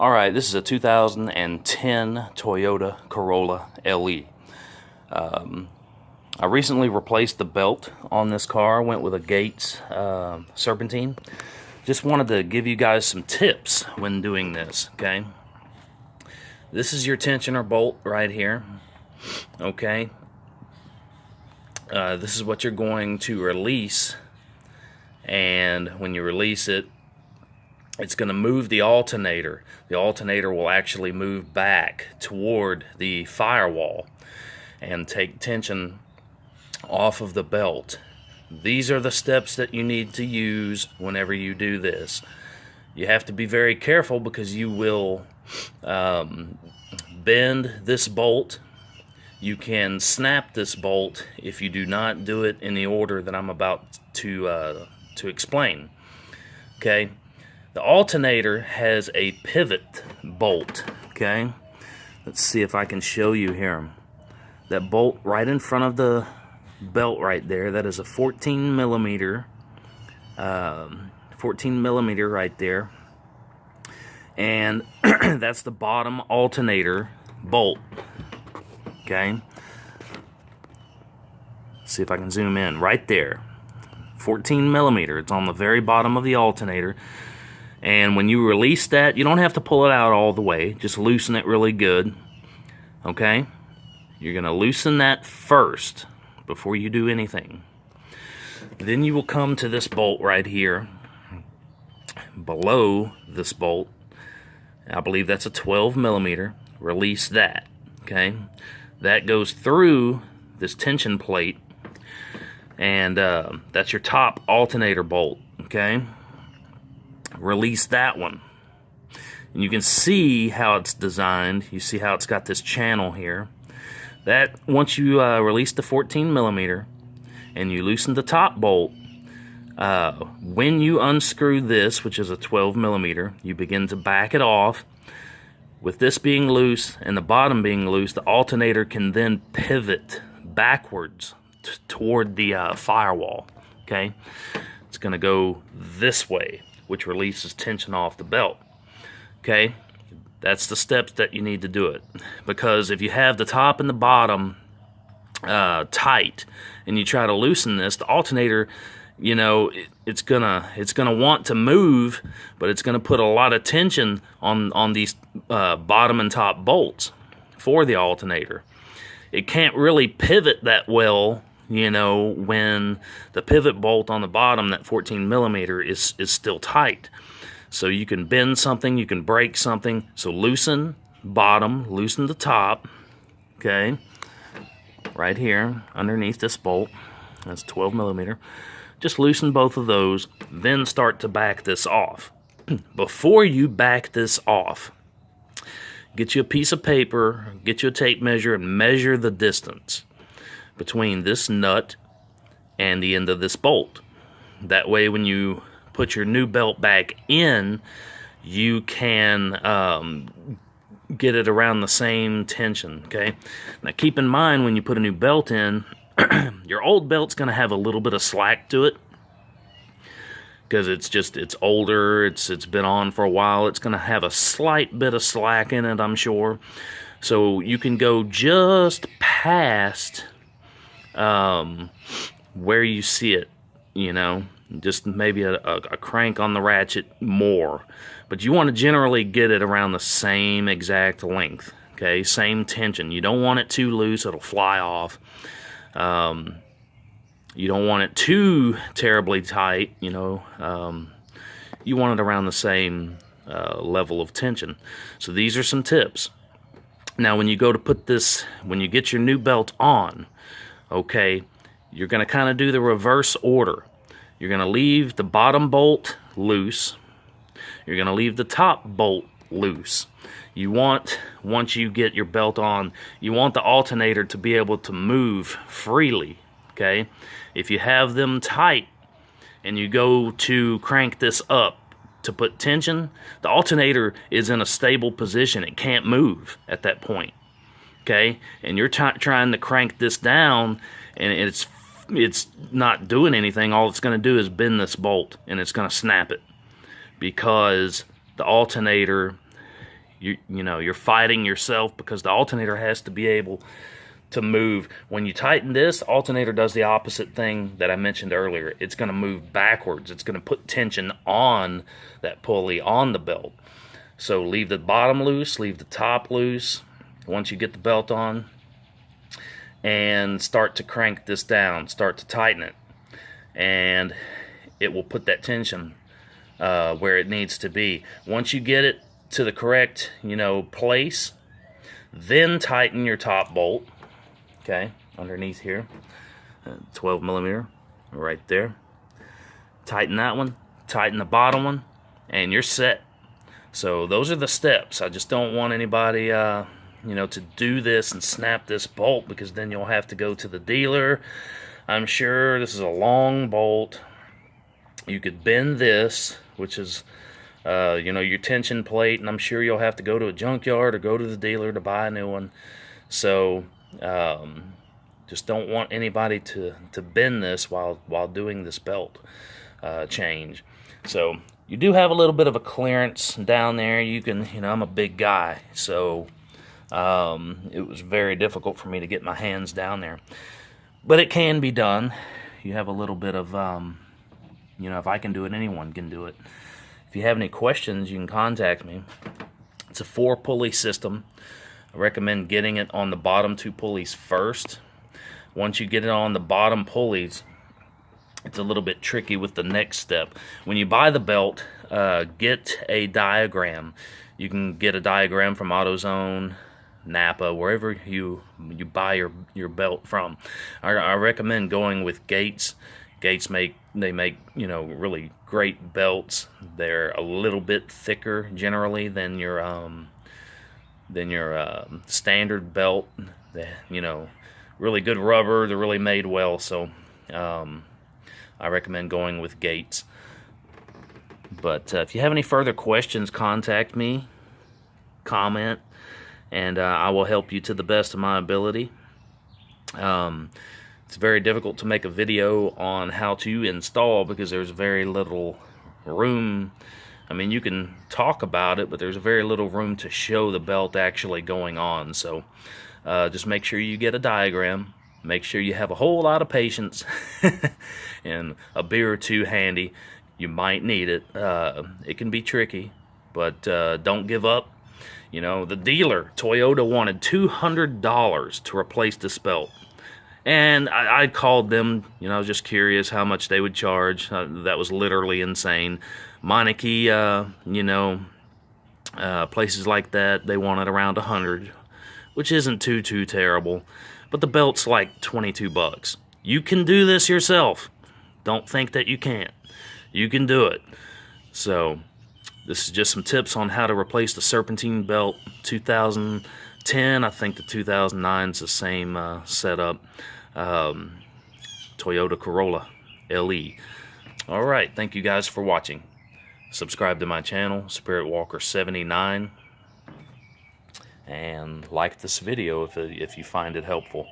Alright, this is a 2010 Toyota Corolla LE. I recently replaced the belt on this car. Went with a Gates Serpantine. Just wanted to give you guys some tips when doing this, okay? This is your tensioner bolt right here, okay? This is what you're going to release, and when you release it, it's going to move the alternator. The alternator will actually move back toward the firewall and take tension off of the belt. These are the steps that you need to use whenever you do this. You have to be very careful because you will bend this bolt. You can snap this bolt if you do not do it in the order that I'm about to explain. Okay? The alternator has a pivot bolt, okay? Let's see if I can show you here. That bolt right in front of the belt right there, that is a 14 millimeter right there. And that's the bottom alternator bolt, okay? See if I can zoom in. Right there, 14 millimeter. It's on the very bottom of the alternator. And when you release that, you don't have to pull it out all the way. Just loosen it really good. Okay? You're going to loosen that first before you do anything. Then you will come to this bolt right here. Below this bolt, I believe that's a 12 millimeter. Release that. Okay? That goes through this tension plate. And that's your top alternator bolt. Okay? Release that one, and you can see how it's designed. You see how it's got this channel here. That once you release the 14 millimeter and you loosen the top bolt, when you unscrew this, which is a 12 millimeter, you begin to back it off. With this being loose and the bottom being loose, the alternator can then pivot backwards toward the firewall. Okay, it's going to go this way, which releases tension off the belt. Okay, that's the steps that you need to do it. Because if you have the top and the bottom tight and you try to loosen this, the alternator, you know, it's gonna want to move, but it's gonna put a lot of tension on these bottom and top bolts for the alternator. It can't really pivot that well, you know, when the pivot bolt on the bottom, that 14 millimeter, is still tight. So you can bend something, you can break something. So loosen bottom, loosen the top, okay, right here underneath this bolt. That's 12 millimeter. Just loosen both of those, then start to back this off. Before you back this off, get you a piece of paper, get you a tape measure, and measure the distance between this nut and the end of this bolt. That way when you put your new belt back in, you can get it around the same tension, okay? Now keep in mind, when you put a new belt in, your old belt's going to have a little bit of slack to it because it's older, it's been on for a while. It's going to have a slight bit of slack in it, I'm sure. So you can go just past where you see it, you know, just maybe a crank on the ratchet more, but you want to generally get it around the same exact length, okay, same tension. You don't want it too loose, it'll fly off. You don't want it too terribly tight, you know. You want it around the same level of tension. So these are some tips. Now when you go to put this, when you get your new belt on, okay, you're going to kind of do the reverse order. You're going to leave the bottom bolt loose. You're going to leave the top bolt loose. You want, once you get your belt on, you want the alternator to be able to move freely, okay? If you have them tight and you go to crank this up to put tension, the alternator is in a stable position. It can't move at that point. Okay, and you're trying to crank this down, and it's not doing anything. All it's going to do is bend this bolt, and it's going to snap it because the alternator you're fighting yourself, because the alternator has to be able to move. When you tighten this, alternator does the opposite thing that I mentioned earlier. It's going to move backwards. It's going to put tension on that pulley, on the belt. So leave the bottom loose, leave the top loose once you get the belt on, and start to crank this down, start to tighten it, and it will put that tension where it needs to be. Once you get it to the correct place, then tighten your top bolt. Okay, underneath here, 12 millimeter, right there. Tighten that one, tighten the bottom one, and you're set. So those are the steps. I just don't want anybody, to do this and snap this bolt, because then you'll have to go to the dealer. I'm sure this is a long bolt. You could bend this, which is, your tension plate, and I'm sure you'll have to go to a junkyard or go to the dealer to buy a new one. So just don't want anybody to bend this while doing this belt change. So you do have a little bit of a clearance down there. You can, I'm a big guy, so it was very difficult for me to get my hands down there. But it can be done. You have a little bit of, if I can do it, anyone can do it. If you have any questions, you can contact me. It's a 4-pulley system. I recommend getting it on the bottom 2 pulleys first. Once you get it on the bottom pulleys, it's a little bit tricky with the next step. When you buy the belt, get a diagram. You can get a diagram from AutoZone, Napa, wherever you buy your belt from. I recommend going with Gates. Gates make really great belts. They're a little bit thicker generally than your standard belt. Really good rubber. They're really made well. So I recommend going with Gates. But if you have any further questions, contact me, comment, and I will help you to the best of my ability. It's very difficult to make a video on how to install, because there's very little room. I mean, you can talk about it, but there's very little room to show the belt actually going on. So just make sure you get a diagram. Make sure you have a whole lot of patience and a beer or two handy. You might need it. It can be tricky, but don't give up. The dealer, Toyota, wanted $200 to replace this belt. And I called them, I was just curious how much they would charge. That was literally insane. Meineke, places like that, they wanted around $100, which isn't too terrible. But the belt's like $22. You can do this yourself. Don't think that you can't. You can do it. So this is just some tips on how to replace the Serpantine belt. 2010, I think the 2009 is the same setup. Toyota Corolla LE. Alright, thank you guys for watching. Subscribe to my channel, Spirit Walker 79, and like this video if you find it helpful.